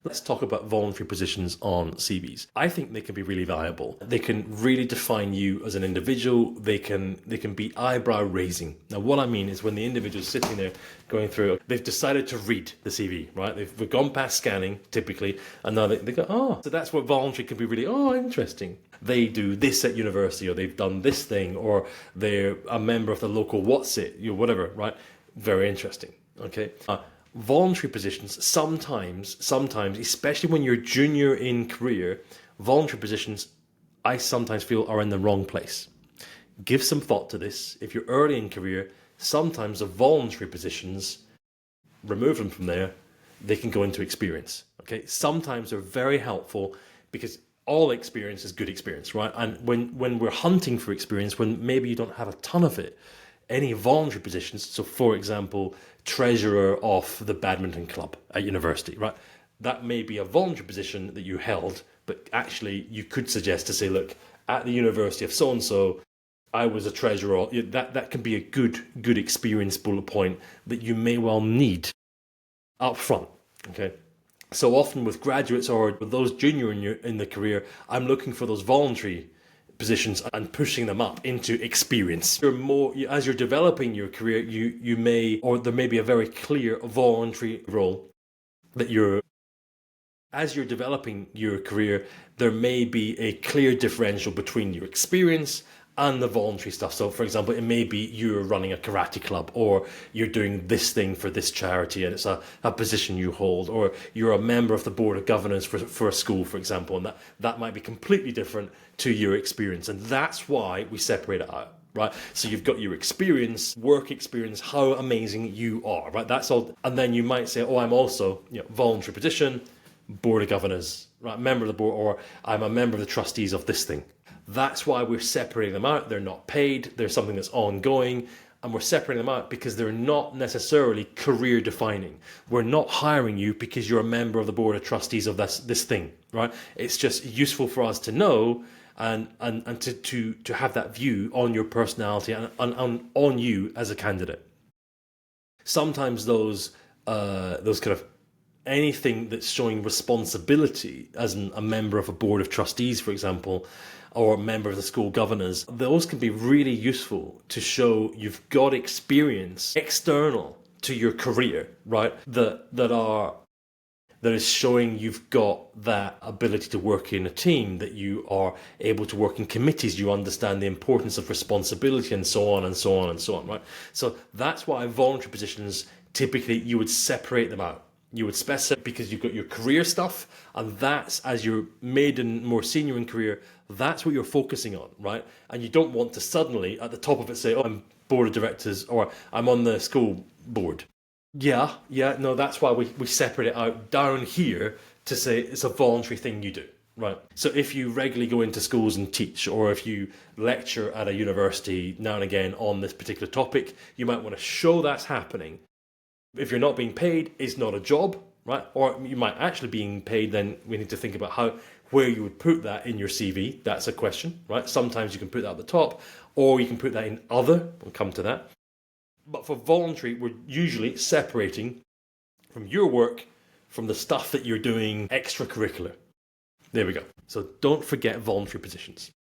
Let's talk about voluntary positions on CVs. I think they can be really valuable. They can really define you as an individual. They can be eyebrow raising. Now, what I mean is when the individual's sitting there going through, they've decided to read the CV, right? We've gone past scanning typically, and now they go, oh, so that's what voluntary can be really, oh, interesting. They do this at university, or they've done this thing, or they're a member of the local what's it, whatever, right? Very interesting. Okay. Voluntary positions, sometimes, especially when you're junior in career, voluntary positions, I sometimes feel are in the wrong place. Give some thought to this. If you're early in career, sometimes the voluntary positions, remove them from there, they can go into experience. Okay. Sometimes they're very helpful because all experience is good experience, right? And when we're hunting for experience, when maybe you don't have a ton of it, any voluntary positions, so for example, treasurer of the badminton club at university, right? That may be a voluntary position that you held, but actually you could suggest to say, look, at the university of so-and-so, I was a treasurer. That can be a good experience bullet point that you may well need up front, okay? So often with graduates or with those junior in the career, I'm looking for those voluntary positions and pushing them up into experience. As you're developing your career, you may, or there may be a very clear voluntary role that as you're developing your career, there may be a clear differential between your experience and the voluntary stuff. So for example, it may be you're running a karate club, or you're doing this thing for this charity and it's a position you hold, or you're a member of the board of governors for a school, for example, and that might be completely different to your experience. And that's why we separate it out, right? So you've got your experience, work experience, how amazing you are, right? That's all. And then you might say, oh, I'm also, voluntary position, board of governors, right? Member of the board, or I'm a member of the trustees of this thing. That's why we're separating them out. They're not paid. They're something that's ongoing. And we're separating them out because they're not necessarily career defining. We're not hiring you because you're a member of the board of trustees of this thing, right? It's just useful for us to know and to have that view on your personality and on you as a candidate. Sometimes those kind of anything that's showing responsibility as a member of a board of trustees, for example, or a member of the school governors, those can be really useful to show you've got experience external to your career, right? That is showing you've got that ability to work in a team, that you are able to work in committees, you understand the importance of responsibility, and so on and so on and so on, right? So that's why voluntary positions, typically you would separate them out. You would specify because you've got your career stuff, and that's as you're made in more senior in career, that's what you're focusing on, right? And you don't want to suddenly at the top of it say, oh, I'm board of directors, or I'm on the school board. Yeah, no, that's why we separate it out down here to say it's a voluntary thing you do, right? So if you regularly go into schools and teach, or if you lecture at a university now and again on this particular topic, you might want to show that's happening. If you're not being paid, it's not a job, right? Or you might actually be being paid, then we need to think about where you would put that in your CV. That's a question, right? Sometimes you can put that at the top, or you can put that in other. We'll come to that. But for voluntary, we're usually separating from your work from the stuff that you're doing extracurricular. There we go. So don't forget voluntary positions.